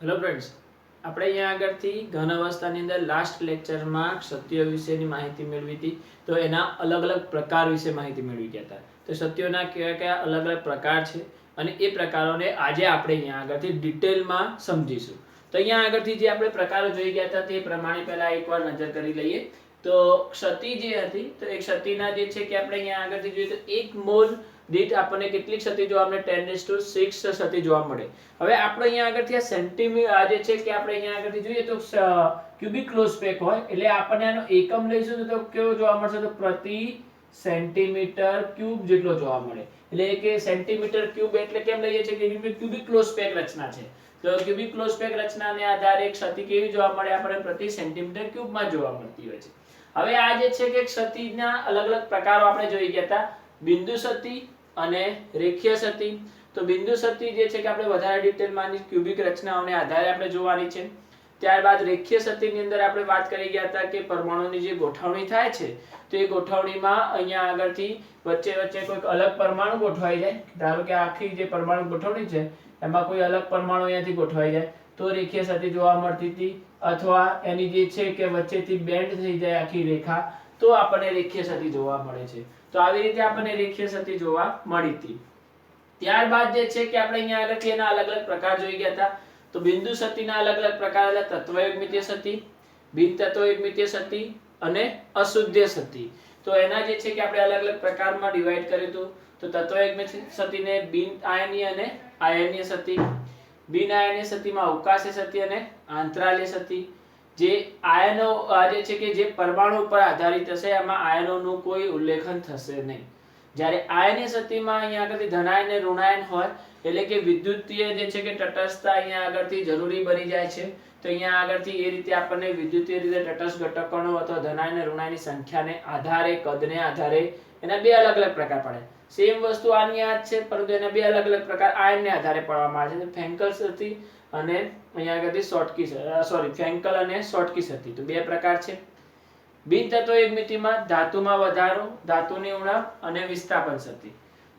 Hello friends, આપણે અહીંયા આગળથી ઘન અવસ્થાની અંદર લાસ્ટ લેક્ચરમાં સત્યો વિશેની માહિતી મેળવી હતી. તો એના અલગ અલગ પ્રકાર વિશે માહિતી મેળવી ગયા હતા. તો સત્યોના કયા કયા અલગ અલગ પ્રકાર છે અને એ પ્રકારોને આજે આપણે અહીંયા આગળથી ડિટેલમાં સમજીશું. તો અહીંયા આગળથી જે આપણે પ્રકારો જોઈ ગયા હતા તે પ્રમાણે પહેલા એકવાર નજર કરી લઈએ. તો ક્ષતિ જે હતી, તો એક ક્ષતિના જે છે કે આપણે અહીંયા આગળથી જોઈએ તો 1 મોલ દીઠ આપણને કેટલી ક્ષતિ જોવા મળે? 10⁶ ક્ષતિ જોવા મળે. હવે આપણે અહીંયા આગળથી આ સેન્ટીમીટર આ જે છે કે આપણે અહીંયા આગળથી જોઈએ તો ક્યુબિક ક્લોઝ હોય એટલે આપણને આનો એકમ લઈશું તો કેવો જોવા મળશે? તો પ્રતિ સેન્ટીમીટર ક્યુબ જેટલો જોવા મળે. એટલે કે સેન્ટીમીટર ક્યુબ એટલે કેમ લઈએ છીએ કે ક્યુબિક ક્લોઝ રચના છે. તો ક્યુબિક ક્લોઝ રચનાને આધારે ક્ષતિ કેવી જોવા મળે? આપણે પ્રતિ સેન્ટીમીટર ક્યુબમાં જોવા મળતી હોય છે. હવે આ જે છે કે ક્ષતિના અલગ અલગ પ્રકારો આપણે જોઈ ગયા હતા, બિંદુ ક્ષતિ અને રેખીય ક્ષતિ. તો બિંદુ ક્ષતિ જે છે કે આપણે વધારે ડિટેલમાં ક્યુબિક રચનાઓને આધારે આપણે જોવાની છે. ત્યારબાદ રેખીય ક્ષતિની અંદર આપણે વાત કરી ગયા હતા કે પરમાણુની જે ગોઠવણી થાય છે તો એ ગોઠવણીમાં અહીંયા આગળથી વચ્ચે વચ્ચે કોઈક અલગ પરમાણુ ગોઠવાઈ જાય. ધારો કે આખી જે પરમાણુ ગોઠવણી છે એમાં કોઈ અલગ પરમાણુ અહીંયાથી ગોઠવાઈ જાય તો રેખીય ક્ષતિ જોવા મળતી હતી, અથવા એની જે છે કે વચ્ચેથી બેન્ડ થઈ જાય આખી રેખા તો આપણને રેખીય ક્ષતિ જોવા મળે છે. તો આવી રીતે આપણને રેખીય ક્ષતિ જોવા મળી હતી. ત્યારબાદ જે છે કે આપણે અહીંયા આગળથી એના અલગ અલગ પ્રકાર જોઈ ગયા હતા. તો બિંદુ ક્ષતિના અલગ અલગ પ્રકાર હતા તત્વયુગ્મિતીય ક્ષતિ, બિન તત્વયુગ્મિતીય ક્ષતિ અને અશુદ્ધ ક્ષતિ. તો એના જે છે કે આપણે અલગ અલગ પ્રકારમાં ડિવાઈડ કર્યું હતું. તો તત્વયુગ્મિતીય ક્ષતિને બિન આયનીય અને આયનીય ક્ષતિ, બિન આયનીય ક્ષતિમાં અવકાશી ક્ષતિ અને આંતરાલીય ક્ષતિ. જે આયનો જે છે કે જે પરમાણુ ઉપર આધારિત હશે એમાં આયનોનું કોઈ ઉલ્લેખન થશે નહીં. જ્યારે આયનીય ક્ષતિમાં અહીંયા આગળથી ધનાયન અને ઋણાયન હોય એટલે કે વિદ્યુતીય જે છે કે તટસ્થતા અહીંયા આગળથી જરૂરી બની જાય છે. તો અહીંયા આગળથી એ રીતે આપણને વિદ્યુતીય રીતે તટસ્થ ઘટકોનો અથવા ધનાયન અને ઋણાયનની સંખ્યાને આધારે, કદને આધારે એના બે અલગ અલગ પ્રકાર પડે. સેમ વસ્તુ આની આ જ છે પરંતુ એના બે અલગ અલગ પ્રકાર આયનને આધારે પડવામાં આવે છે. ફ્રેન્કલ ક્ષતિ અને અહીંયા આગળથી ફ્રેન્કલ અને શોર્ટકી ક્ષતિ. તો બે પ્રકાર છે. બિન તત્વયુગ્મિતિમાં ધાતુમાં વધારો, ધાતુની ઉણપ અને વિસ્થાપન ક્ષતિ.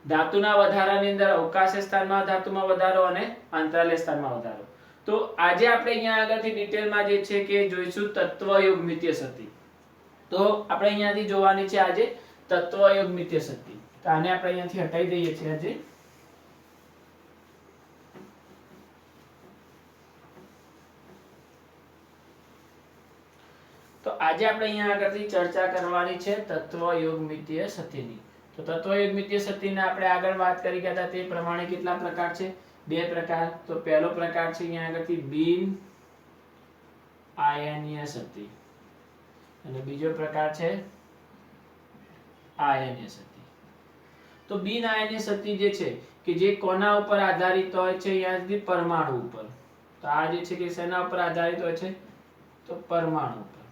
ધાતુના વધારાની અંદર અવકાશી સ્થાનમાં ધાતુમાં વધારો અને આંતરાલીય સ્થાનમાં વધારો. તો આજે આપણે અહીંયા આગળથી ડિટેલમાં જે છે કે જોઈશું તત્વયુગ્મિતીય ક્ષતિ. તો આપણે અહીંયાથી જોવાની છે આજે તત્વયુગ્મિતીય ક્ષતિ. તો આને આપણે અહીંયાથી હટાવી દઈએ છીએ આજે. તો આજે આપણે અહીંયા આગળથી ચર્ચા કરવાની છે તત્વયુગ્મિતીય ક્ષતિની. તો તત્વયુગ્મિતીય ક્ષતિને આપણે આગળ વાત કરી ગયા હતા તે પ્રમાણે કેટલા પ્રકાર છે? બે પ્રકાર. તો પહેલો પ્રકાર છે અહીંયા આગળથી બિન આયનીય ક્ષતિ અને બીજો પ્રકાર છે આયનીય ક્ષતિ. તો બિન આયનીય ક્ષતિ જે છે કે જે કોના ઉપર આધારિત હોય છે? અહીંયાથી પરમાણુ ઉપર. તો આ જે છે કે શેના ઉપર આધારિત હોય છે? તો પરમાણુ ઉપર.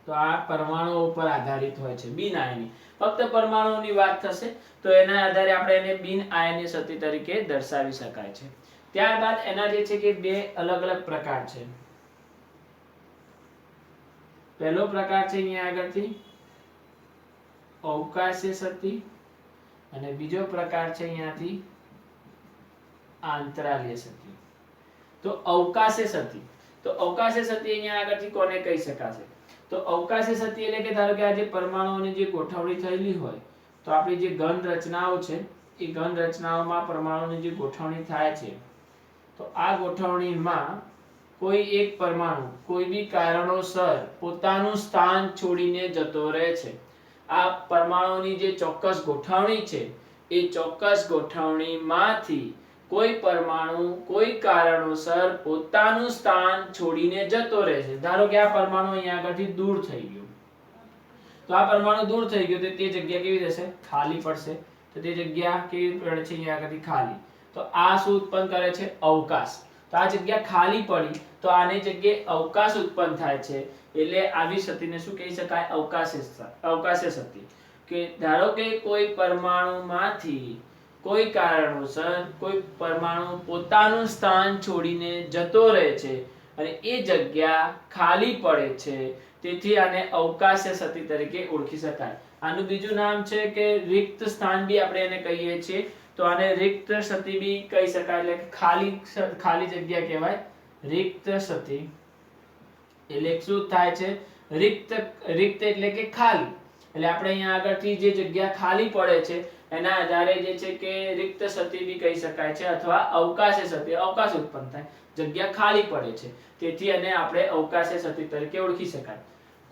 તો આ પરમાણુ ઉપર આધારિત હોય છે બિન આયની. ફક્ત પરમાણુની વાત થશે તો એના આધારે આપણે એને બિન આયનીય ક્ષતિ તરીકે દર્શાવી શકાય છે. ત્યારબાદ એના જે છે કે બે અલગ અલગ પ્રકાર છે. પહેલો પ્રકાર છે અહીંયા આગળથી અવકાશી ક્ષતિ અને બીજો પ્રકાર છે અહીંયાથી આંતરાલીય ક્ષતિ. તો અવકાશી ક્ષતિ, તો અવકાશી ક્ષતિ અહીંયા આગળથી કોને કહી શકાશે? તો અવકાશી ક્ષતિ એટલે કે ધારો કે આ જે પરમાણુઓની જે ગોઠવણી થયેલી હોય તો આપણી જે ઘન રચનાઓ છે એ ઘન રચનાઓમાં પરમાણુની જે ગોઠવણી થાય છે તો આ ગોઠવણીમાં કોઈ એક પરમાણુ કોઈ બી કારણોસર પોતાનું સ્થાન છોડીને જતો રહે છે. આ પરમાણુની જે ચોક્કસ ગોઠવણી છે એ ચોક્કસ ગોઠવણીમાંથી કોઈ પરમાણુ કોઈ કારણોસર પોતાનું સ્થાન છોડીને જતો રહે છે. ધારો કે આ પરમાણુ અહીંયા આગળથી દૂર થઈ ગયો. તો આ પરમાણુ દૂર થઈ ગયો તો તે જગ્યા કેવી રહેશે? ખાલી પડશે. તો તે જગ્યા કેવી પડે છે? અહીંયા આગળથી ખાલી. તો આ શું ઉત્પન્ન કરે છે? અવકાશ. તો આ જગ્યા ખાલી પડી તો આની જગ્યાએ અવકાશ ઉત્પન્ન થાય છે. એટલે આવી ક્ષતિને શું કહી શકાય? અવકાશી ક્ષતિ. કે ધારો કે કોઈ પરમાણુમાંથી કોઈ કારણોસર કોઈ પરમાણુ પોતાનું સ્થાન છોડીને જતો રહે છે અને એ જગ્યા ખાલી પડે છે, તેથી આને અવકાશી ક્ષતિ તરીકે ઓળખી શકાય. આનું બીજું નામ છે કે રિક્ત સ્થાન બી આપણે એને કહીએ છીએ. તો આને રિક્ત સતી બી કહી શકાય, એટલે ખાલી જગ્યા કહેવાય રિક્ત સતી. એટલે શું થાય છે, રિક્ત એટલે કે ખાલી, એટલે આપણે અહીંયા આગળથી જે જગ્યા ખાલી પડે છે એના આધારે જે છે કે રિક્ત સતી બી કહી શકાય છે, અથવા અવકાશે સતી, અવકાશ ઉત્પન્ન થાય, જગ્યા ખાલી પડે છે, તેથી એને આપણે અવકાશે સતી તરીકે ઓળખી શકાય.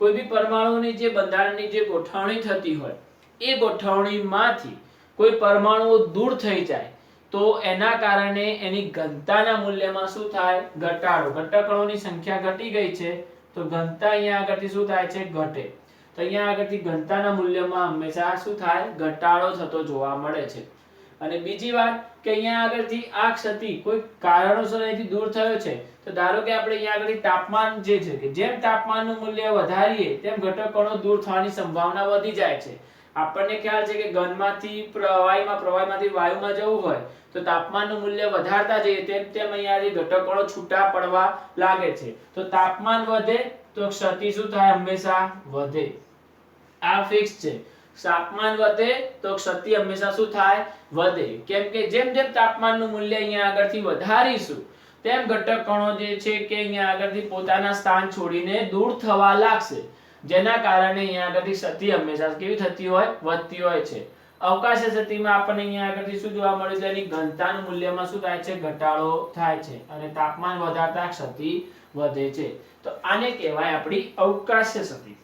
કોઈ બી પરમાણુની જે બંધારણની જે ગોઠવણી થતી હોય એ ગોઠવણીમાંથી કોઈ પરમાણુઓ દૂર થઈ જાય તો એના કારણે એની ઘનતાના મૂલ્યમાં શું થાય, ઘટાડો. ઘટકણોની સંખ્યા ઘટી ગઈ છે તો ઘનતા અહીંયા આગળથી શું થાય છે, ઘટે. તો અહીંયા આગળથી ઘનતાના મૂલ્યમાં હંમેશા શું થાય, ઘટાડો થતો જોવા મળે છે. અને બીજી વાત કે અહીંયા આગળથી આ ક્ષતિ કોઈ કારણોસર અહીંથી દૂર થયો છે, તો ધારો કે આપણે અહીંયા આગળ તાપમાન જે છે કે જેમ તાપમાનનું મૂલ્ય વધારીએ તેમ ઘટકણો દૂર થવાની સંભાવના વધી જાય છે. આપણને ખ્યાલ છે કે ઘનમાંથી પ્રવાહીમાંથી વાયુમાં જવું હોય તો તાપમાનનું મૂલ્ય વધારતા જઈએ તેમ તેમ અહીંયાથી ઘટકણો છૂટા પડવા લાગે છે. તો તાપમાન વધે તો ક્ષતિ શું થાય, હંમેશા વધે. આ ફિક્સ છે. તાપમાન વધે તો ક્ષતિ હંમેશા શું થાય, વધે. કેમ કે જેમ જેમ તાપમાનનું મૂલ્ય અહીંયા આગળથી વધારીશું તેમ ઘટકણો જે છે કે અહીંયા આગળથી પોતાના સ્થાન છોડીને દૂર થવા લાગશે, જેના કારણે અહીંયા આગળથી ક્ષતિ હંમેશા કેવી થતી હોય, વધતી હોય છે. અવકાશ સ્થિતિમાં આપણને અહીંયા આગળથી શું જોવા મળે છે, એની ઘનતાનું મૂલ્યમાં શું થાય છે, ઘટાડો થાય છે, અને તાપમાન વધારતા ક્ષતિ વધે છે. તો આને કહેવાય આપણી અવકાશ સ્થિતિ.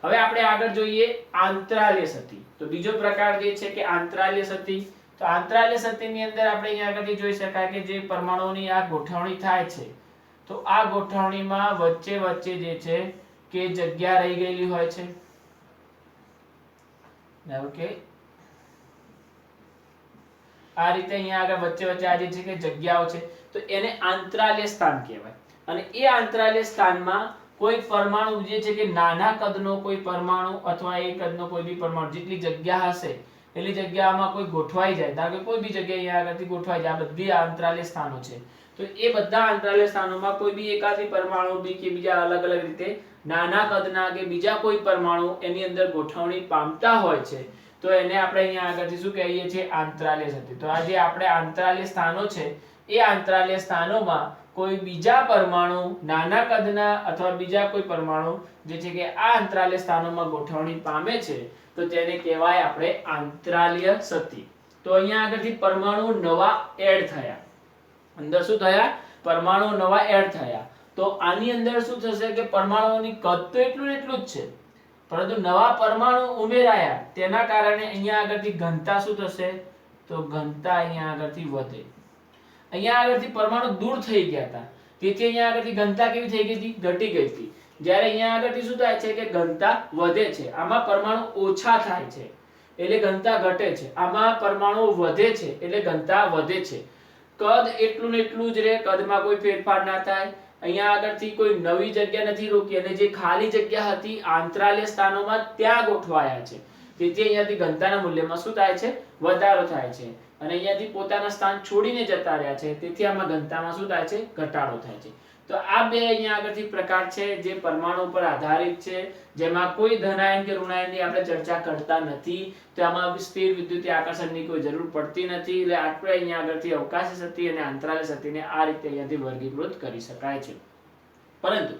હવે આપણે આગળ જોઈએ આંતરાલ્ય સ્થિતિ. તો બીજો પ્રકાર જે છે કે આંતરાલ્ય સ્થિતિ. તો આંતરાલ્ય સ્થિતિની અંદર આપણે અહીંયા આગળથી જોઈ શકાય કે જે પરમાણુઓની આ ગોઠવણી થાય છે તો આ ગોઠવણીમાં વચ્ચે વચ્ચે જે છે કે જગ્યા રહી ગયેલી હોય છે. ઓકે, આ રીતે અહીંયા આગળ વચ્ચે વચ્ચે આ જે છે કે જગ્યાઓ છે તો એને આંતરાલ્ય સ્થાન કહેવાય. અને એ આંતરાલ્ય સ્થાનમાં કોઈ પરમાણુ જે છે કે નાના કદનો કોઈ પરમાણુ અથવા એ કદનો કોઈ બી પરમાણુ જેટલી જગ્યા હશે એટલી જગ્યામાં કોઈ ગોઠવાઈ જાય, ધારો કે કોઈ બી જગ્યાએ અહીંયા આગળથી ગોઠવાઈ જાય, આ બધી આંતરાલ્ય સ્થાનો છે. તો એ બધા આંતરાલ્ય સ્થાનોમાં કોઈ બી એકાદી પરમાણુ બી કે બીજા અલગ અલગ રીતે નાના કદના કે બીજા કોઈ પરમાણુ એની અંદર ગોઠવણી પામતા હોય છે તો એને આપણે અહીંયા આગળથી શું કહીએ છીએ, આંતરાલ્ય સ્થિતિ. તો આ જે આપણે આંતરાલ્ય સ્થાનો છે એ આંતરાલ્ય સ્થાનોમાં કોઈ બીજા પરમાણુ નાના કદના અથવા બીજા કોઈ પરમાણુ જે છે કે આ આંતરાલ્ય સ્થાનોમાં ગોઠવણી પામે છે તો તેને કહેવાય આપણે આંતરાલ્ય સ્થિતિ. તો અહીંયા આગળથી પરમાણુ નવા એડ થયા, અંદર શું થયા, પરમાણુ નવા એડ થયા. તો આની અંદર શું થશે કે પરમાણુઓની કદ તો એટલું ને એટલું જ છે, પરંતુ નવા પરમાણુ ઉમેરાયા તેના કારણે અહીંયા આગળથી ઘનતા શું થશે, તો ઘનતા અહીંયા આગળથી વધે. અહીંયા આગળથી પરમાણુ દૂર થઈ ગયા હતા તેથી અહીંયા આગળથી ઘનતા કેવી થઈ ગઈ હતી, ઘટી ગઈ હતી. જ્યારે અહીંયા આગળથી શું થાય છે કે ઘનતા વધે છે, આમાં પરમાણુ ઓછા થાય છે એટલે ઘનતા ઘટે છે, આમાં પરમાણુ વધે છે એટલે ઘનતા વધે છે. કદ એટલું ને એટલું જ રહે, કદમાં કોઈ ફેરફાર ના થાય. અહીંયા આગળથી કોઈ નવી જગ્યા નથી રોકી અને જે ખાલી જગ્યા હતી આંતરાલ્ય સ્થાનોમાં ત્યાં ગોઠવાયા છે, તેથી અહીંયાથી ઘનતાના મૂલ્યમાં શું થાય છે, વધારો થાય છે. અને અહીંયાથી પોતાના સ્થાન છોડીને જતા રહ્યા છે તેથી આમાં ઘનતામાં શું થાય છે, ઘટાડો થાય છે. તો આ બે અહીંયા આગળથી પ્રકાર છે જે પરમાણુ પર આધારિત છે, જેમાં કોઈ ધનાયન કે ઋણાયનની આપણે ચર્ચા કરતા નથી. તો આમાં સ્થિર વિદ્યુતીય આકર્ષણની કોઈ જરૂર પડતી નથી. એટલે આપણે અહીંયા આગળથી અવકાશી સ્થિતિ અને આંતરાલ્ય સ્થિતિને આ રીતે અહીંયાથી વર્ગીકૃત કરી શકાય છે. પરંતુ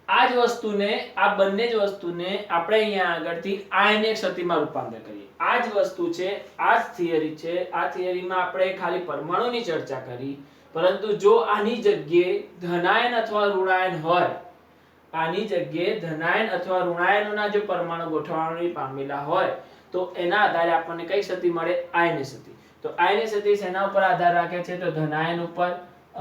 આ જ વસ્તુને, આ બંને જ વસ્તુને આપણે અહીંયા આગળથી આયનિક સ્થિતિમાં રૂપાંતર કરીએ. આ જ વસ્તુ છે, આ જ થિયરી છે. આ થિયરીમાં આપણે ખાલી પરમાણુની ચર્ચા કરી, પરંતુ જો આની જગ્યાએ ધનાયન અથવા ઋણાયન હોય, આની જગ્યાએ ધનાયન અથવા ઋણાયનોના જો પરમાણુ ગોઠવણી પામેલા હોય તો એના આધારે આપણને કઈ સ્થિતિ મળે, આયનિક સ્થિતિ. તો આયનિક સ્થિતિ શેના ઉપર આધાર રાખે છે, તો ધનાયન ઉપર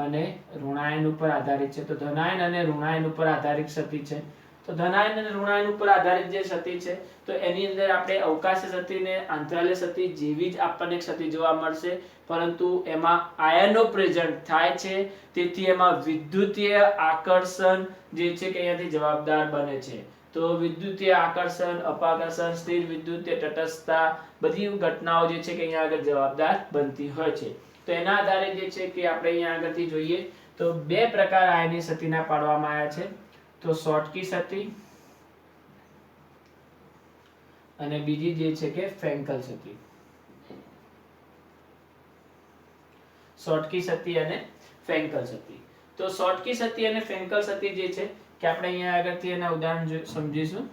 અને ઋણાયન ઉપર આધારિત છે. તો ધનાયન અને ઋણાયન ઉપર આધારિત સ્થિતિ છે. તો ધનાયન અને ઋણાયન ઉપર આધારિત જે સ્થિતિ છે તો એની અંદર આપણે અવકાશી સ્થિતિ ને આંતરાલ્ય સ્થિતિ જેવી જ આપણને સ્થિતિ જોવા મળશે, પરંતુ એમાં આયનો પ્રેઝન્ટ થાય છે તેથી એમાં વિદ્યુતીય આકર્ષણ જે છે કે અહીંયાથી જવાબદાર બને છે. તો વિદ્યુતીય આકર્ષણ, અપાકર્ષણ, સ્થિર વિદ્યુતીય તટસ્થતા બધી ઘટનાઓ જે છે કે અહીંયા આગળ જવાબદાર બનતી હોય છે. તો એના આધારે જે છે કે આપણે અહીંયા આગળથી જોઈએ તો બે પ્રકાર આયનિક સ્થિતિના પાડવામાં આવ્યા છે. તો શોર્ટકી સ્થિતિ અને બીજી જે છે કે ફ્રેન્કલ સ્થિતિ. શોર્ટકી સતી અને ફ્રેન્કલ સતી. તો શોર્ટકી સતી અને ફ્રેન્કલ સતી જે છે કે આપણે અહીંયા આગળથી એના ઉદાહરણ સમજીશું.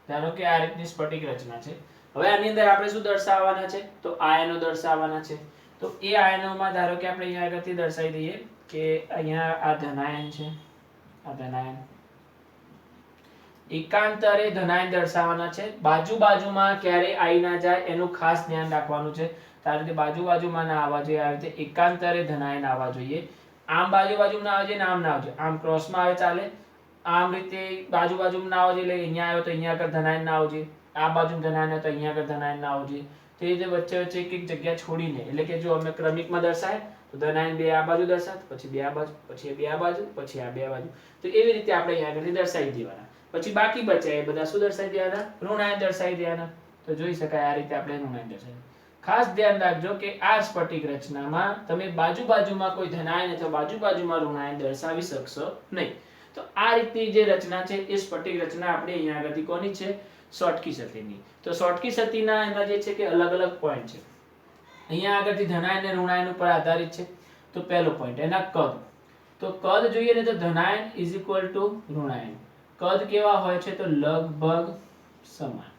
ધારો કે આ રીતની સ્ફટિક રચના છે. હવે આની અંદર આપણે શું દર્શાવવાના છે? તો આયનો દર્શાવવાના છે. તો એ આયનોમાં ધારો કે આપણે અહીંયા આગળથી દર્શાવી દઈએ કે અહીંયા આ ધનાયન છે, આ ધનાયન એકાંતરે ધનાયન દર્શાવવાના છે. બાજુમાં ક્યારે આવી ના જાય એનું ખાસ ધ્યાન રાખવાનું છે. આ રીતે બાજુમાં ના આવવા જોઈએ, આ રીતે એકાંતરે ધનાયન આવવા જોઈએ. આમ બાજુમાં ના આવવા જોઈએ ને આમ ના આવવા જોઈએ. આમ ક્રોસમાં આવે ચાલે, આમ રીતે બાજુમાં ના આવવા જોઈએ, એટલે અહીંયા આવ્યો તો અહીંયા આગળ ધનાયન ના આવવું જોઈએ, આ બાજુ ધનાયન હોય તો અહીંયા આગળ ધનાયન ના આવવું જોઈએ. તે રીતે વચ્ચે એક જગ્યા છોડીને, એટલે કે જો અમે ક્રમિકમાં દર્શાય તો ધનાયન બે આ બાજુ દર્શાય, પછી બે આ બાજુ, પછી બે આ બાજુ, પછી આ બે બાજુ. તો એવી રીતે આપણે અહીંયા આગળ દર્શાવી દેવાના. પછી બાકી બચ્યા એ બધા શું દર્શાવી દેવાના? ઋણાયન દર્શાવી દેવાના. તો જોઈ શકાય આ રીતે આપણે ઋણાયન દર્શાવી. ખાસ ધ્યાન રાખજો કે આ સ્ફટિક રચનામાં તમે બાજુમાં કોઈ ધનાયન અથવા બાજુમાં ઋણાયન દર્શાવી શકશો નહીં. તો આ રીતની જે રચના છે એ સ્ફટિક રચના આપણે અહીંયા આગળથી કોની છે? શોર્ટકી સતીની. તો શોર્ટકી સતીના એના જે છે કે અલગ પોઈન્ટ છે. અહીંયા આગળથી ધનાયન અને ઋણાયન ઉપર આધારિત છે. તો પહેલો પોઈન્ટ એના કદ. તો કદ જોઈએ ને તો ધનાયન ઇઝ ઇક્વલ ટુ ઋણાયન. કદ કેવા હોય છે? તો લગભગ સમાન.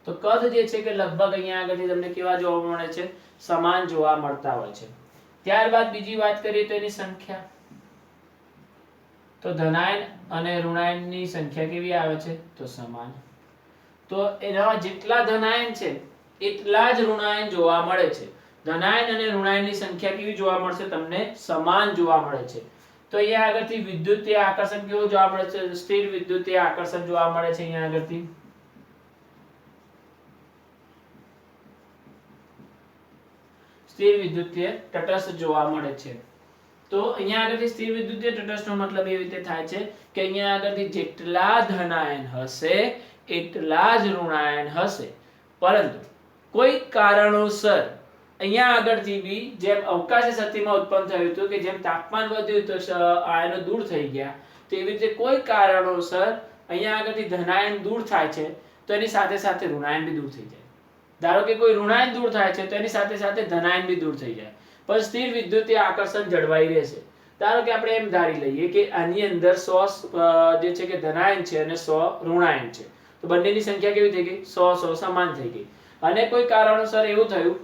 તો કદ જે છે કે લગભગ અહીંયા આગળથી તમને કેવા જોવા મળે છે? સમાન જોવા મળતા હોય છે. ત્યારબાદ બીજી વાત કરીએ તો એની સંખ્યા. તો ધનાયન અને ઋણાયનની સંખ્યા કેવી આવે છે? તો સમાન. તો એના જેટલા ધનાયન છે એટલા જ ઋણાયન જોવા મળે છે. ધનાયન અને ઋણાયનની સંખ્યા કેવી જોવા મળશે? તમને સમાન જોવા મળે છે. તો અહીંયા આગળથી વિદ્યુતીય આકર્ષણ કેવું જોવા મળે છે? સ્થિર વિદ્યુતીય આકર્ષણ જોવા મળે છે. અહીંયા આગળથી સ્થિર વિદ્યુતીય તટસ્થ જોવા મળે છે. તો અહીંયા આગળથી સ્થિર વિદ્યુતીય તટસ્થનો મતલબ એવી રીતે થાય છે કે અહીંયા આગળથી જેટલા ધનાયન હશે એટલા જ ઋણાયન હશે. પરંતુ કોઈ કારણોસર અહીંયા આગળથી બી જેમ અવકાશી સતીમાં ઉત્પન્ન થયું હતું કે જેમ તાપમાન વધ્યું તો આયનો દૂર થઈ ગયા, તેવી રીતે કોઈ કારણોસર અહીંયા આગળથી ધનાયન દૂર થાય છે તો એની સાથે સાથે ઋણાયન બી દૂર થઈ જાય. ધારો કે કોઈ ઋણાયન દૂર થાય છે તો એની સાથે સાથે ધનાયન બી દૂર થઈ જાય, પણ સ્થિર વિદ્યુતીય આકર્ષણ જળવાઈ રહેશે. ધારો કે આપણે એમ ધારી લઈએ કે આની અંદર 100 જે છે કે ધનાયન છે અને 100 ઋણાયન છે. તો બંનેની સંખ્યા કેવી થઈ ગઈ? 100 સમાન થઈ ગઈ. અને કોઈ કારણોસર એવું થયું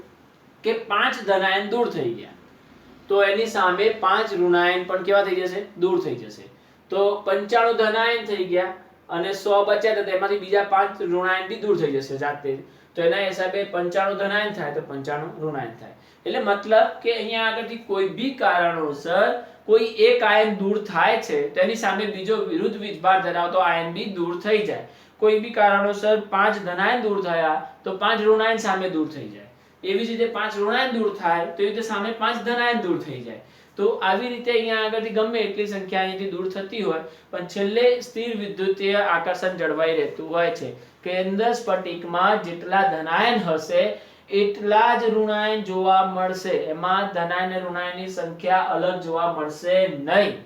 કે 5 ધનાયન દૂર થઈ ગયા, તો એની સામે 5 ઋણાયન પણ કેવા થઈ જશે? દૂર થઈ જશે. તો 95 ધનાયન થઈ ગયા અને 100 બચ્યા તો તેમાંથી બીજા 5 ઋણાયન બી દૂર થઈ જશે જાતે. તો એના હિસાબે 95 ધનાયન થાય તો 95 ઋણાયન થાય. એટલે મતલબ કે અહીંયા આગળથી કોઈ બી કારણોસર કોઈ એક આયન દૂર થાય છે તેની સામે બીજો વિરુદ્ધ વીજભાર ધરાવતો આયન બી દૂર થઈ જાય. કોઈ બી કારણોસર 5 ધનાયન દૂર થયા તો 5 ઋણાયન સામે દૂર થઈ જાય. એવી જ રીતે 5 ઋણાયન દૂર થાય તો એ રીતે સામે 5 ધનાયન દૂર થઈ જાય. તો આવી રીતે અહીંયા આગળથી ગમે એટલી સંખ્યા અહીંથી દૂર થતી હોય પણ છેલ્લે સ્થિર વિદ્યુતીય આકર્ષણ જળવાઈ રહેતું હોય છે. કેન્દ્ર સ્ફટિકમાં જેટલા ધનાયન હશે એટલા જ ઋણાયન જોવા મળશે. એમાં ધનાયન અને ઋણાયનની સંખ્યા અલગ જોવા મળશે નહીં.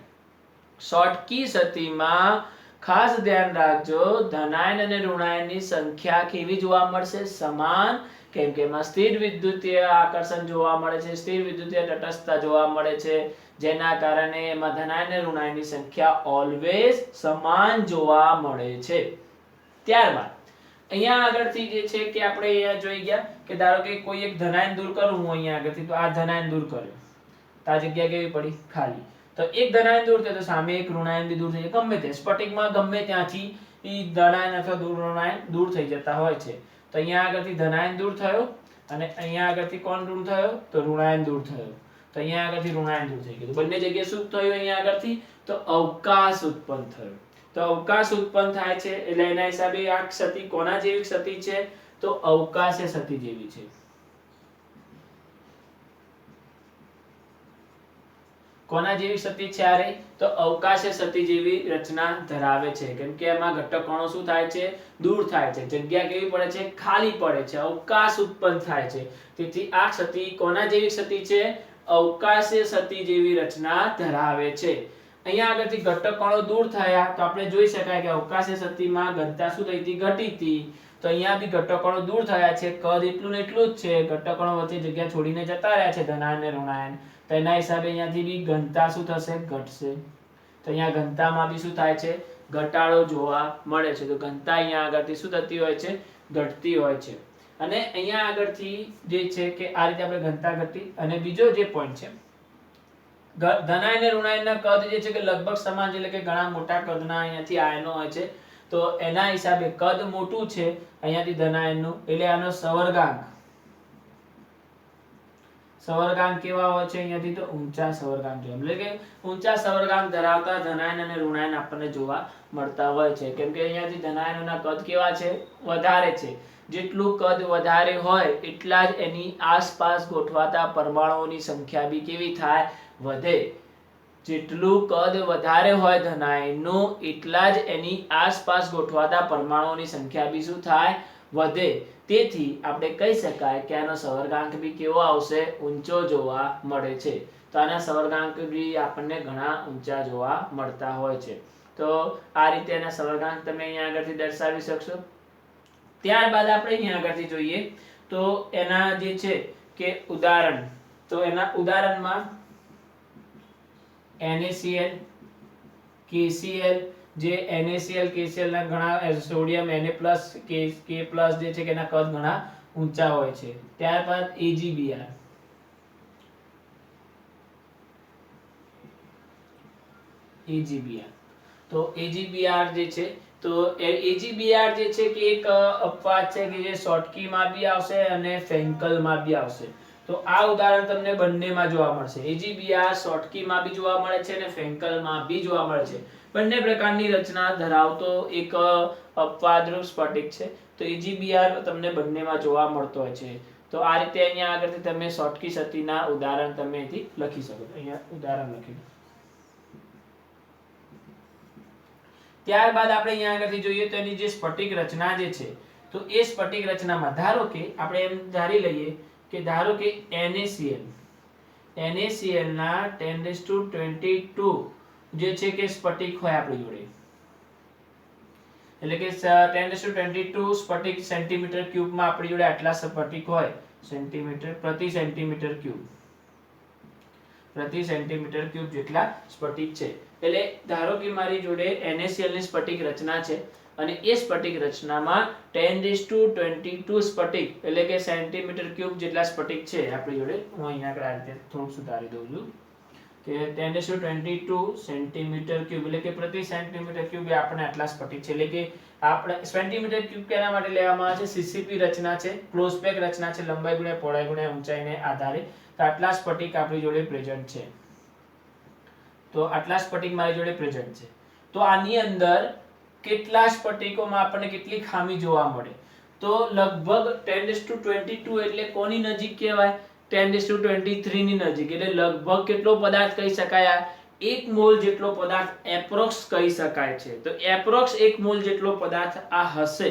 શોર્ટકી સતીમાં ખાસ ધ્યાન રાખજો, ધનાયન અને ઋણાયનની સંખ્યા કેવી જોવા મળશે? સમાન. કેમ કે એમાં સ્થિર વિદ્યુતીય આકર્ષણ જોવા મળે છે, સ્થિર વિદ્યુતીય તટસ્થતા જોવા મળે છે, જેના કારણે એમાં ધનાયન અને ઋણાયનની સંખ્યા ઓલવેઝ સમાન જોવા મળે છે. ત્યારબાદ અહીંયા આગળથી જે છે કે આપણે અહીંયા જોઈ ગયા કે ધારો કે કોઈ એક ધનાયન દૂર કરું હું અહીંયા આગળથી, તો આ ધનાયન દૂર કર્યો તો આ જગ્યા કેવી પડી? ખાલી. તો એક ધનાયન દૂર થયો તો સામે એક ઋણાયન બી દૂર થઈ જાય. ગમે તે સ્ફટિકમાં ગમે ત્યાંથી ધનાયન અથવા ઋણાયન દૂર થઈ જતા હોય છે. તો અહીંયા આગળથી ધનાયન દૂર થયો અને અહીંયા આગળથી કોણ દૂર થયો? તો ઋણાયન દૂર થયો. તો અહીંયા આગળથી ઋણાયન દૂર થઈ ગયું. તો બંને જગ્યાએ શું થયું? અહીંયા આગળથી તો અવકાશ ઉત્પન્ન થયો. તો અવકાશ ઉત્પન્ન થાય છે એટલે એના હિસાબે આ સતી કોના જેવી સતી છે? તો અવકાશી સતી જેવી છે. કોના જેવી સતી છે આ રહી? તો અવકાશીય સતી જેવી રચના ધરાવે છે, કેમ કે એમાં ઘટક કણો શું થાય છે? દૂર થાય છે, જગ્યા કેવી પડે છે? ખાલી પડે છે, અવકાશ ઉત્પન્ન થાય છે. તેથી આ સતી કોના જેવી સતી છે? અવકાશીય સતી જેવી રચના ધરાવે છે. અહીંયા આગળથી ઘટક કણો દૂર થયા તો આપણે જોઈ શકાય કે અવકાશીય સતીમાં ઘનતા શું થઈ હતી? ઘટી હતી. તો અહીંયા બી ઘટક કણો દૂર થયા છે, કદ એટલું ને એટલું જ છે, ઘટક કણો વચ્ચે જગ્યા છોડીને જતા રહ્યા છે ધનાયન અને ઋણાયન, તો એના હિસાબે અહીંયાથી બી ઘનતા શું થશે? ઘટશે. તો અહીંયા ઘનતામાં બી શું થાય છે? ઘટાડો જોવા મળે છે. તો ઘનતા અહીંયા આગળથી શું થતી હોય છે? ઘટતી હોય છે. અને અહીંયા આગળથી જે છે કે આ રીતે આપણે ઘનતા ઘટી. અને બીજો જે પોઈન્ટ છે, ધનાયન અને ઋણાયનના કદ જે છે કે લગભગ સમાન છે, એટલે કે ઘણા મોટા કદના અહીંયાથી આયનો હોય છે. તો એના હિસાબે કદ મોટું છે અહીંયાથી ધનાયનનું, એટલે આનો સવર્ગાંક કેવા હોય છે? અહીંયાથી તો ઊંચા સવર્ગાંક જોવા, એટલે કે ઊંચા સવર્ગાંક ધરાવતા ધનાયન અને ઋણાયન આપણને જોવા મળતા હોય છે, કેમ કે અહીંયાથી ધનાયનોના કદ કેવા છે? વધારે છે. જેટલું કદ વધારે હોય એટલા જ એની આસપાસ ગોઠવાતા પરમાણુઓની સંખ્યા બી કેવી થાય? વધે. જેટલું કદ વધારે હોય ધનાયનનું એટલા જ એની આસપાસ ગોઠવાતા પરમાણુઓની સંખ્યા બી શું થાય? વધે. તેથી આપણે કહી શકાય કે આનો સવર્ગાંક બી કેવો આવશે? ઊંચો જોવા મળે છે. તો આના સવર્ગાંક બી આપણને ઘણા ઊંચા જોવા મળતા હોય છે. તો આ રીતે એના સવર્ગાંક તમે અહીંયા આગળથી દર્શાવી શકશો. ત્યારબાદ આપણે અહીંયા આગળથી જોઈએ તો એના જે છે કે ઉદાહરણ, તો એના ઉદાહરણમાં NaCl, KCl, જે NaCl KCl ના ઘણા સોડિયમ Na+, K+ જે છે કે એના કદ ઘણા ઊંચા હોય છે. ત્યારબાદ AgBr, તો AgBr જે છે, તો AgBr જે છે કે એક અપવાદ છે કે જે શોર્ટકીમાં બી આવશે અને ફ્રેન્કલમાં બી આવશે. તો આ ઉદાહરણ તમને બંનેમાં જોવા મળશે. AgBr શોર્ટકીમાં બી જોવા મળે છે અને ફ્રેન્કલમાં બી જોવા મળે છે. બંને પ્રકારની રચના ધરાવતો એક અપવાદરૂપ સ્ફટિક છે. તો AgBr તમને બંનેમાં જોવા મળતો હોય છે. તો આ રીતે અહીંયા આગળથી તમે શોર્ટકી સતીના ઉદાહરણ તમે અહીંથી લખી શકો. અહીંયા ઉદાહરણ લખી દો. ત્યારબાદ આપણે અહીંયા આગળથી જોઈએ તો એની જે સ્ફટિક રચના જે છે, તો એ સ્ફટિક રચનામાં ધારો કે આપણે એમ ધારી લઈએ કે ધારો કે NaCl ના 1022 જે છે કે સ્ફટિક હોય આપણી જોડે, એટલે કે 1022 સ્ફટિક સેન્ટીમીટર ક્યુબમાં આપણી જોડે આટલા સ્ફટિક હોય, પ્રતિ સેન્ટીમીટર ક્યુબ જેટલા સ્ફટિક છે. એટલે ધારો કે મારી જોડે NaCl ની સ્ફટિક રચના છે અને એ સ્ફટિક રચનામાં 1022 સ્ફટિક એટલે કે સેન્ટીમીટર ક્યુબ જેટલા સ્ફટિક છે આપણી જોડે. હું અહીંયા આગળ આ રીતે થોડું સુધારી દઉં છું કે 1022 સેન્ટીમીટર ક્યુબ એટલે કે પ્રતિ સેન્ટીમીટર ક્યુબ એ આપણે આટલા સ્ફટિક છે. એટલે કે આપણે સેન્ટીમીટર ક્યુબ કેના માટે લેવામાં આવે છે? CCP રચના છે, ક્લોઝ પેક રચના છે, લંબાઈ ગુણ્યા પહોળાઈ ગુણ્યા ઊંચાઈને આધારે. તો આટલા સ્ફટિક આપણી જોડે પ્રેઝન્ટ છે. તો આટલા સ્ફટિક મારી જોડે પ્રેઝન્ટ છે. તો આની અંદર કેટલા સ્ફટિકોમાં આપણને કેટલી ખામી જોવા મળે? તો લગભગ 1022 એટલે કોની નજીક કહેવાય? 1023 ની નજીક. એટલે લગભગ કેટલો પદાર્થ કહી શકાય? 1 મોલ જેટલો પદાર્થ એપ્રોક્સ કહી શકાય છે. તો એપ્રોક્સ 1 મોલ જેટલો પદાર્થ આ હશે.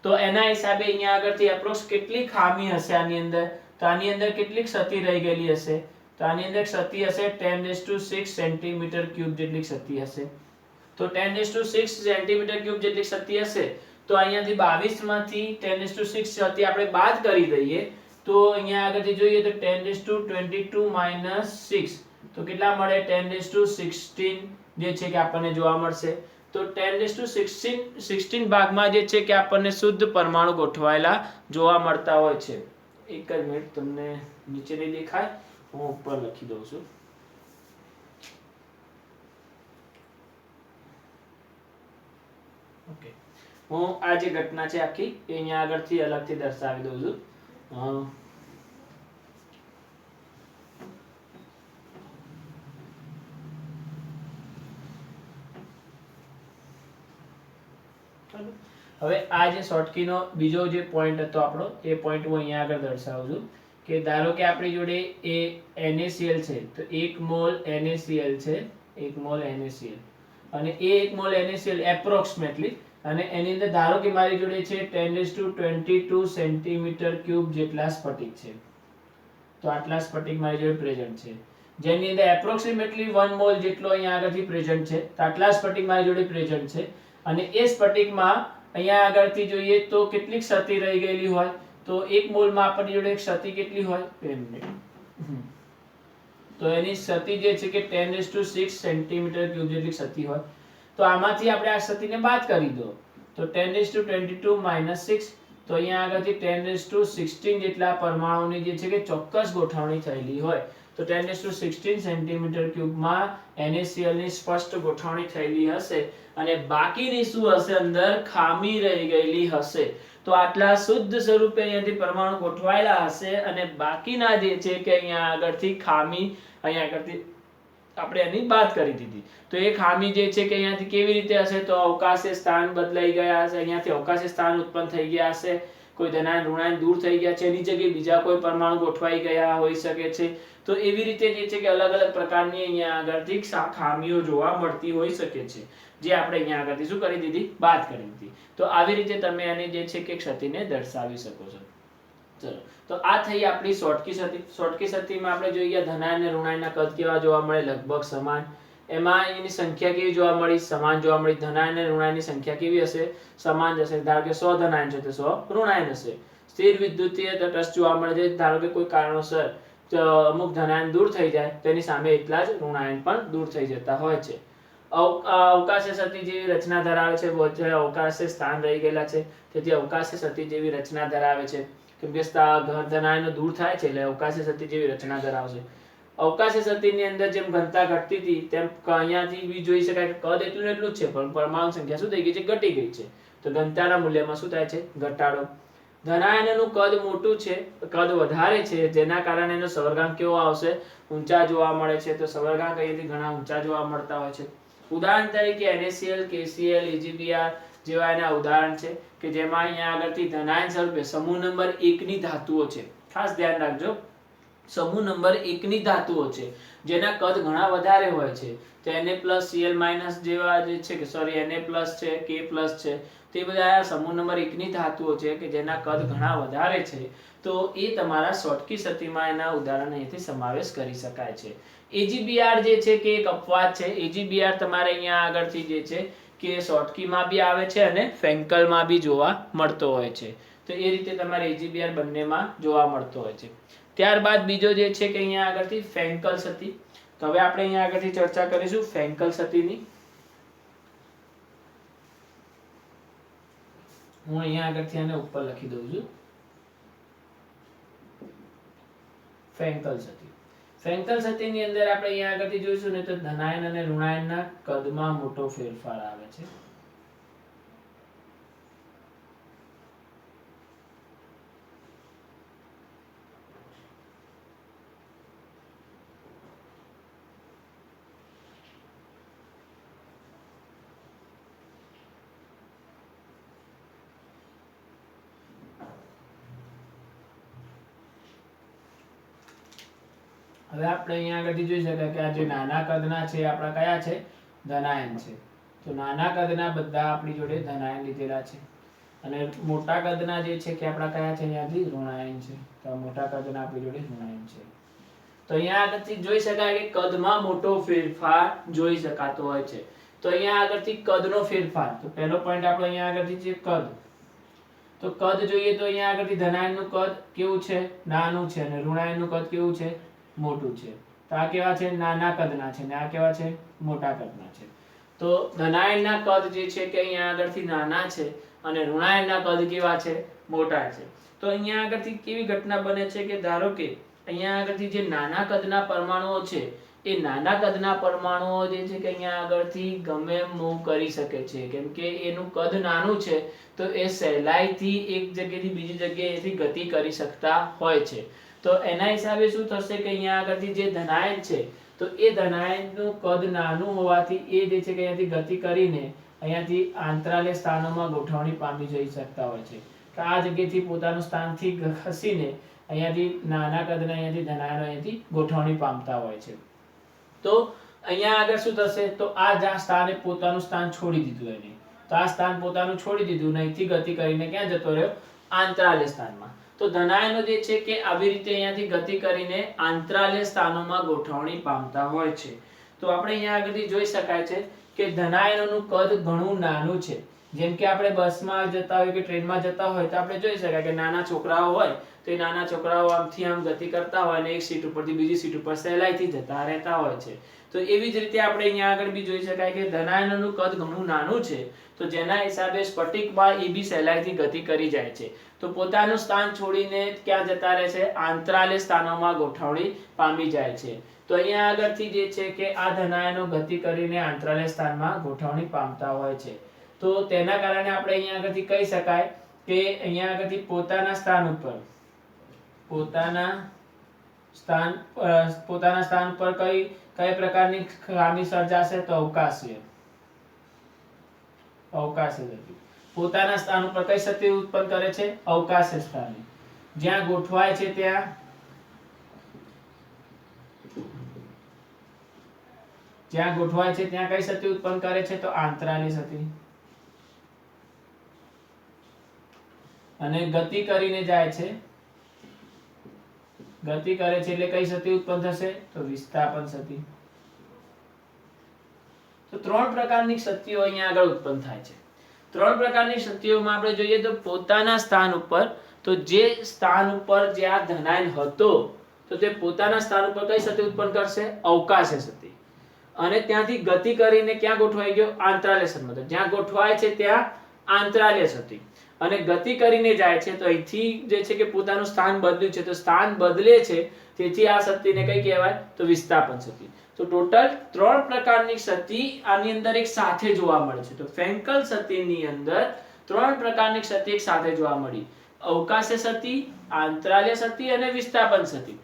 તો એના હિસાબે અહીંયા આગળથી એપ્રોક્સ કેટલી ખામી હશે આની અંદર? તો આની અંદર કેટલી ક્ષતિ રહી ગયેલી હશે? તો આની અંદર ક્ષતિ હશે 10⁶ સેન્ટીમીટર ક્યુબ જેટલી ક્ષતિ હશે. તો 10⁶ સેન્ટીમીટર ક્યુબ જેટલી ક્ષતિ હશે. તો અહીંયાથી 22 માંથી 10⁶ ક્ષતિ આપણે બાદ કરી દઈએ તો અહીંયા આગળથી જોઈએ તો 10⁻² - 6 તો કેટલા મળે? 10⁻16 જે છે કે આપણને જોવા મળશે. તો 10⁻16 ભાગમાં જે છે કે આપણને શુદ્ધ પરમાણુ ગોઠવાયેલા જોવા મળતા હોય છે. એક જ મિનિટ, તમને નીચે નહીં દેખાય, હું ઉપર લખી દઉં છું. ઓકે, હું આ જે ઘટના છે આખી એ અહીંયા આગળથી અલગથી દર્શાવી દઉં છું. હવે આ જે શોર્ટકીનો બીજો જે પોઈન્ટ હતો આપણો, એ પોઈન્ટ હું અહીંયા આગળ દર્શાવું છું કે ધારો કે આપણી જોડે એ NaCl છે, તો 1 મોલ NaCl છે, 1 મોલ NaCl, અને એ 1 મોલ NaCl એપ્રોક્સિમેટલી, અને એની અંદર ધારો કે મારી જોડે છે 1022 સેન્ટીમીટર ક્યુબ જેટલા સ્ફટિક છે, તો આટલા સ્ફટિક મારી જોડે પ્રેઝન્ટ છે, જેની અંદર એપ્રોક્સિમેટલી 1 મોલ જેટલો અહીંયા આગળથી પ્રેઝન્ટ છે, તો આટલા સ્ફટિક મારી જોડે પ્રેઝન્ટ છે, અને એ સ્ફટિકમાં અહીંયા આગળથી જોઈએ તો કેટલી ક્ષતિ રહી ગયેલી હોય, તો 1 મોલમાં આપણી જોડે ક્ષતિ કેટલી હોય, તો એની ક્ષતિ જે છે કે 10⁶ સેન્ટીમીટર ક્યુબ જેટલી ક્ષતિ હોય, તો આમાંથી આપણે આ ક્ષતિને બાદ કરી દો, તો 10⁻22 - 6, તો અહીંયા આગળથી 10⁻16 જેટલા પરમાણુની જે છે કે ચોક્કસ ગોઠવણી થયેલી હોય, તો 10⁻16 સેન્ટીમીટર ક્યુબમાં NaCl ની સ્પષ્ટ ગોઠવણી થયેલી હશે, અને બાકીની શું હશે, અંદર ખામી રહી ગયેલી હશે, તો આટલા શુદ્ધ સ્વરૂપે અહીંયાથી પરમાણુ ગોઠવાયેલા હશે, અને બાકીના જે છે કે અહીંયા આગળથી ખામી અહીંયા આગળથી આપણે એની બાદ કરી દીધી, તો એ ખામી જે છે કે અહીંયાથી કેવી રીતે હશે, તો અવકાશીય સ્થાન બદલાઈ ગયા હશે, અહીંયાથી અવકાશીય સ્થાન ઉત્પન્ન થઈ ગયા હશે, કોઈ ધનાયન ઋણાયન દૂર થઈ ગયા છે, એની જગ્યાએ બીજા કોઈ પરમાણુ ગોઠવાઈ ગયા હોઈ શકે છે, તો એવી રીતે જે છે કે અલગ અલગ પ્રકારની અહીંયા આગળથી ખામીઓ જોવા મળતી હોઈ શકે છે, જે આપણે અહીંયા આગળથી શું કરી દીધી, બાદ કરી દીધી, તો આવી રીતે તમે આની જે છે કે ક્ષતિને દર્શાવી શકો છો. ચલો, તો આ થઈ આપણી શોર્ટકી ક્ષતિ. શોર્ટકી ક્ષતિમાં આપણે જોઈએ ધનાયન અને ઋણાયનના કદ કેવા જોવા મળે, લગભગ સમાન, એમાં એની સંખ્યા કેવી જોવા મળી, સમાન જોવા મળી, ધનાયન અને ઋણાયનની સંખ્યા કેવી હશે, સમાન જશે, ધારો કે 100 ધનાયન છે તો 100 ઋણાયન હશે. સ્થિર વિદ્યુતીય તટસ્થ જોવા મળે છે, ધારો કે કોઈ કારણોસર અમુક ધનાયન દૂર થઈ જાય તો એની સામે એટલા જ ઋણાયન પણ દૂર થઈ જતા હોય છે. અવકાશીય ક્ષતિ જેવી રચના ધરાવે છે, વચ્ચે અવકાશીય સ્થાન રહી ગયેલા છે, તેથી અવકાશીય ક્ષતિ જેવી રચના ધરાવે છે, કેમ કે ધનાયનો દૂર થાય છે એટલે અવકાશીય ક્ષતિ જેવી રચના ધરાવશે. અવકાશીય ક્ષતિની અંદર જેમ ઘનતા ઘટતી હતી તેમ અહીંયાથી બી જોઈ શકાય કે કદ એટલું ને એટલું જ છે, પણ પરમાણુ સંખ્યા શું થઈ ગઈ છે, ઘટી ગઈ છે, તો ઘનતાના મૂલ્યમાં શું થાય છે, ઘટાડો. ધનાયનનું કદ મોટું છે, કદ વધારે છે, જેના કારણે એનો સવર્ગાંક કેવો આવશે, ઊંચા જોવા મળે છે, તો સવર્ગાંક અહીંયાથી ઘણા ઊંચા જોવા મળતા હોય છે. ઉદાહરણ તરીકે NaCl, KCl, AgBr જેવા એના ઉદાહરણ છે, કે જેમાં અહીંયા આગળથી ધનાયન સ્વરૂપે સમૂહ નંબર 1 ની ધાતુઓ છે, ખાસ ધ્યાન રાખજો, સમૂહ નંબર 1 ની ધાતુઓ છે, જેના કદ ઘણા વધારે હોય છે, તો Na+Cl- જેવા જે છે કે સોરી Na+ છે, K+ છે, તે બધા સમૂહ નંબર 1 ની ધાતુઓ છે કે જેના કદ ઘણા વધારે છે, તો એ તમારા શોર્ટકી ક્ષતિમાં એના ઉદાહરણ અહીંથી સમાવેશ કરી શકાય છે. AgBr જે છે કે એક અપવાદ છે, AgBr તમારે અહીંયા આગળથી જે છે કે શોર્ટકીમાં બી આવે છે અને ફેન્કલમાં બી જોવા મળતો હોય છે, તો એ રીતે તમારે AgBr બંનેમાં જોવા મળતો હોય છે. ત્યારબાદ બીજો જે છે કે અહીંયા આગળથી ફેન્કલ ક્ષતિ, તો હવે આપણે અહીંયા આગળથી ચર્ચા કરીશું ફેન્કલ ક્ષતિની. હું અહીંયા આગળથી આને ઉપર લખી દઉં છું, ફેન્કલ ક્ષતિ. ફેન્કલ ક્ષતિની અંદર આપણે અહીંયા આગળથી જોઈશું ને તો ધનાયન અને ઋણાયનના કદમાં મોટો ફેરફાર આવે છે. હવે આપણે અહીંયા આગળથી જોઈ શકાય કે આ જે નાના કદના છે આપણા કયા છે, ધનાયન છે, તો નાના કદના બધા આપણી જોડે ધનાયન લીધેલા છે, અને મોટા કદના જે છે કે આપણા કયા છે, અહીંયાથી ઋણાયન છે, તો મોટા કદના આપણી જોડે ઋણાયન છે. તો અહીંયા આગળથી જોઈ શકાય કે કદમાં મોટો ફેરફાર જોઈ શકાતો હોય છે. તો અહીંયા આગળથી કદનો ફેરફાર, તો પહેલો પોઈન્ટ આપણો અહીંયા આગળથી છે કદ, તો કદ જોઈએ તો અહીંયા આગળથી ધનાયનનું કદ કેવું છે, નાનું છે, અને ઋણાયનનું કદ કેવું છે, મોટું છે. તો આ કેવા છે, નાના કદના છે, ને આ કેવા છે, મોટા કદના છે. તો ધનાયનના કદ જે છે કે અહીંયા આગળથી નાના છે, અને ઋણાયનના કદ કેવા છે, મોટા છે. તો અહીંયા આગળથી કેવી ઘટના બને છે કે ધારો કે અહીંયા આગળથી જે નાના કદના પરમાણુઓ છે, એ નાના કદના પરમાણુઓ જે છે કે અહીંયા આગળથી ગમે મૂવ કરી શકે છે, કેમ કે એનું કદ નાનું છે, તો એ સહેલાઈથી એક જગ્યાએથી બીજી જગ્યાએથી ગતિ કરી શકતા હોય છે. તો એના હિસાબે શું થશે કે અહીંયા આગળથી જે ધનાયન છે, તો એ ધનાયનનું કદ નાનું હોવાથી એ જે છે કે અહીંયાથી ગતિ કરીને અહીંયાથી આંતરાલે સ્થાનોમાં ગોઠવણી પામી જઈ શકતા હોય છે, કે આ જગ્યાએથી પોતાનું સ્થાનથી ખસીને અહીંયાથી નાના કદના અહીંયાથી ધનાયનો અહીંયાથી ગોઠવણી પામતા હોય છે. તો અહીંયા આગળ શું થશે, તો આ જ્યાં સ્થાને પોતાનું સ્થાન છોડી દીધું એને, તો આ સ્થાન પોતાનું છોડી દીધું, અહીંથી ગતિ કરીને ક્યાં જતો રહ્યો, આંતરાલ્ય સ્થાનમાં. તો ધનાયનો જે છે કે આવી રીતે અહીંયાથી ગતિ કરીને આંતરાલ્ય સ્થાનોમાં ગોઠવણી પામતા હોય છે. તો આપણે અહીંયા આગળથી જોઈ શકાય છે કે ધનાયનોનું કદ ઘણું નાનું છે. જેમ કે આપણે બસમાં જતા હોય કે ટ્રેનમાં જતા હોય તો આપણે જોઈ શકાય કે નાના છોકરાઓ હોય તો એ નાના છોકરાઓ આમથી આમ ગતિ કરતા હોય અને એક સીટ ઉપરથી બીજી સીટ ઉપર સહેલાઈથી જતા રહેતા હોય છે. તો એવી જ રીતે આપણે અહીંયા આગળ બી જોઈ શકાય કે ધનાયનોનું કદ ઘણું નાનું છે, તો જેના હિસાબે સ્ફટિકમાં એ બી સહેલાઈથી ગતિ કરી જાય છે. તો પોતાનું સ્થાન છોડીને ક્યાં જતા રહે છે, આંતરાલ્ય સ્થાનોમાં ગોઠવણી પામી જાય છે. તો અહીંયા આગળથી જે છે કે આ ધનાયનો ગતિ કરીને આંતરાલ્ય સ્થાનમાં ગોઠવણી પામતા હોય છે. તો તેના કારણે આપણે અહીંયા આગળથી કહી શકાય કે અહીંયા આગળથી પોતાના સ્થાન પર કઈ પ્રકારની ખામી સર્જાશે, તો અવકાશીય ગતિ. પોતાના સ્થાન ઉપર કઈ શક્તિ ઉત્પન્ન કરે છે, અવકાશીય સ્થાને. જ્યાં ગોઠવાય છે ત્યાં કઈ શક્તિ ઉત્પન્ન કરે છે, તો આંતરાલ્ય શક્તિ. અને ગતિ કરીને જાય છે, ગતિ કરે છે એટલે કઈ શક્તિ ઉત્પન્ન થશે, તો વિસ્થાપન શક્તિ. તો ત્રણ પ્રકારની શક્તિઓ અહીંયા આગળ ઉત્પન્ન થાય છે. ત્રણ પ્રકારની શક્તિઓમાં આપણે જોઈએ તો પોતાના સ્થાન ઉપર, તો જે સ્થાન ઉપર જે આ ધનાયન હતો તો તે પોતાના સ્થાન ઉપર કઈ શક્તિ ઉત્પન્ન કરશે, અવકાશીય શક્તિ. અને ત્યાંથી ગતિ કરીને ક્યાં ગોઠવાઈ ગયો, આંતરાલ્ય સ્થાનમાં. જ્યાં ગોઠવાય છે ત્યાં આંતરાલ્ય શક્તિ. અને ગતિ કરીને જાય છે તો અહીંથી જે છે કે પોતાનું સ્થાન બદલ્યું છે, તો સ્થાન બદલે છે તેથી આ શક્તિને કઈ કહેવાય, તો વિસ્થાપન શક્તિ. તો ટોટલ ત્રણ પ્રકારની શક્તિ આની અંદર એક સાથે જોવા મળે છે. તો ફ્રેન્કલ શક્તિની અંદર ત્રણ પ્રકારની શક્તિ એક સાથે જોવા મળી, અવકાશીય શક્તિ, આંતરાલ્ય શક્તિ અને વિસ્થાપન શક્તિ.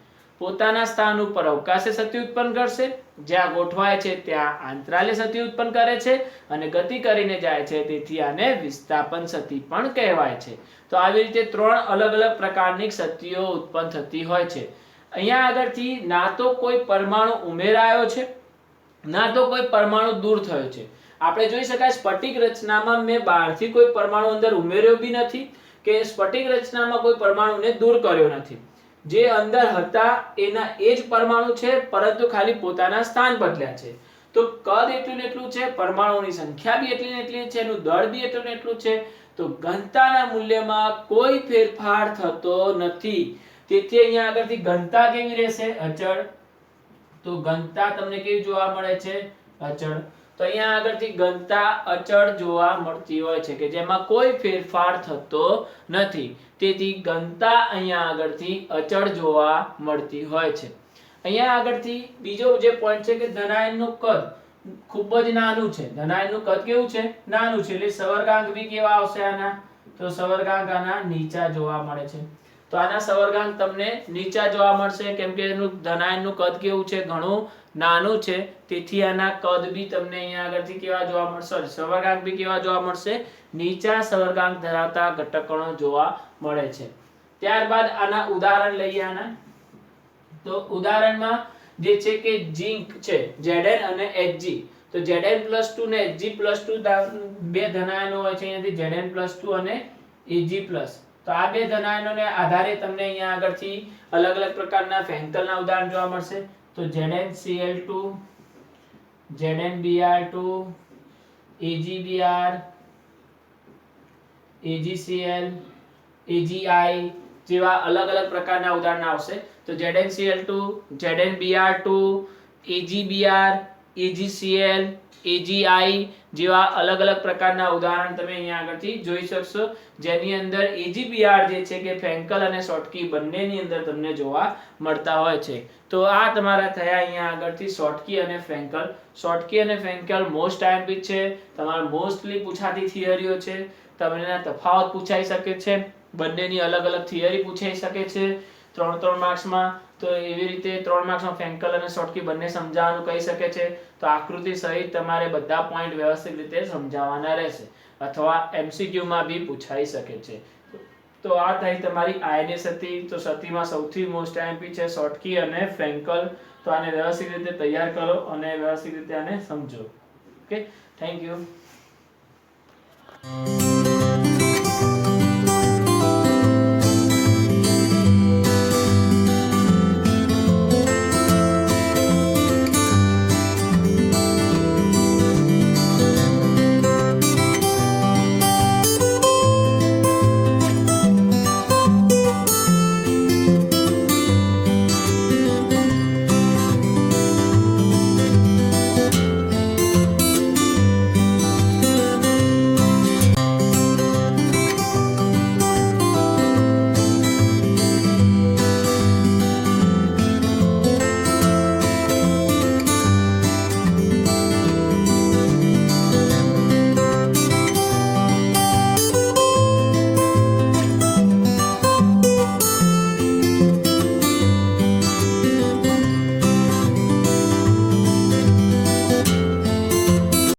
પોતાના સ્થાન ઉપર અવકાશીય શક્તિ ઉત્પન્ન કરશે, જ્યાં ગોઠવાય છે ત્યાં આંતરાલ્ય શક્તિ ઉત્પન્ન કરે છે, અને ગતિ કરીને જાય છે તેથી આને વિસ્થાપન શક્તિ પણ કહેવાય છે. તો આવી રીતે ત્રણ અલગ અલગ પ્રકારની શક્તિઓ ઉત્પન્ન થતી હોય છે. અહીંયા આગળથી ના તો કોઈ પરમાણુ ઉમેરાયો છે, ના તો કોઈ પરમાણુ દૂર થયો છે. આપણે જોઈ શકાય સ્ફટિક રચનામાં મેં બહારથી કોઈ પરમાણુ અંદર ઉમેર્યો બી નથી કે સ્ફટિક રચનામાં કોઈ પરમાણુને દૂર કર્યો નથી. જે અંદર હતા એના એ જ પરમાણુ છે, પરંતુ ખાલી પોતાના સ્થાન બદલ્યા છે. તો કદ એટલું ને એટલું છે, પરમાણુની સંખ્યા બી એટલી ને એટલી છે, એનું દળ બી એટલું ને એટલું છે. તો ઘનતાના મૂલ્યમાં કોઈ ફેરફાર થતો નથી. તેથી અહીંયા આગળથી ઘનતા કેવી રહેશે, અચળ. તો ઘનતા તમને કેવી જોવા મળે છે, અચળ. તો અહીંયા આગળથી ઘનતા અચળ જોવા મળતી હોય છે કે જેમાં કોઈ ફેરફાર થતો નથી. તેથી ઘનતા અહીંયા આગળથી અચળ જોવા મળતી હોય છે. અહીંયા આગળથી બીજો જે પોઈન્ટ છે કે ધનાયનનું કદ ખૂબ જ નાનું છે. ધનાયનનું કદ કેવું છે, નાનું છે. એટલે સવર્ગાંક બી કેવા આવશે આના, તો સવર્ગાંક આના નીચા જોવા મળે છે. તો આના સવર્ગાંક તમને નીચા જોવા મળશે કેમ કે એનું ધનાયનનું કદ કેવું છે, ઘણું નાનું છે. તેથી આના કદ બી તમને અહીંયા આગળથી કેવા જોવા મળશે, સવર્ગાંક બી કેવા જોવા મળશે, નીચા સવર્ગાંક ધરાવતા ઘટકણો જોવા મળે છે. ત્યારબાદ આના ઉદાહરણ લઈએ આના. તો ઉદાહરણમાં જે છે કે ઝિંક છે, Zn અને Hg. તો Zn+2 ને Hg+2 બે ધનાયનો હોય છે. અહીંયાથી Zn+2 અને Ag+. તો આ બે ધનાયનોને આધારે તમને અહીંયા આગળથી અલગ અલગ પ્રકારના ફ્રેન્કલના ઉદાહરણ જોવા મળશે. તો ZnCl2, ZnBr2, AgBr, AgCl, AgI જેવા અલગ અલગ પ્રકારના ઉદાહરણ આવશે. તો ZnCl2, ZnBr2, AgBr, AgCl, AgI જેવા અલગ અલગ પ્રકારના ઉદાહરણ તમે અહીંયા આગળથી જોઈ શકશો, જેની અંદર AgBr જે છે કે ફ્રેન્કલ અને શોર્ટકી બંનેની અંદર તમને જોવા મળતા હોય છે. તો આ તમારા થયા અહીંયા આગળથી શોર્ટકી અને ફ્રેન્કલ. શોર્ટકી અને ફ્રેન્કલ મોસ્ટ આઈએમપી છે, તમારા મોસ્ટલી પૂછાતી થિયરીઓ છે. તમને તફાવત પૂછાઈ શકે છે, બંનેની અલગ અલગ થિયરી પૂછાઈ શકે છે 3 માર્ક્સમાં. તો એવી રીતે 3 માર્ક્સમાં ફ્રેન્કલ અને શોર્ટકી બંને સમજાવવાનું કહી શકે છે. તો આકૃતિ સહિત તમારે બધા પોઈન્ટ વ્યવસ્થિત રીતે સમજાવવાના રહેશે, અથવા MCQ માં બી પૂછાઈ શકે છે. તો આ થઈ તમારી આયની સતી. તો સતીમાં સૌથી મોસ્ટ આઈએમપી છે શોર્ટકી અને ફ્રેન્કલ. તો આને વ્યવસ્થિત રીતે તૈયાર કરો અને વ્યવસ્થિત રીતે આને સમજો. Okay, thank you.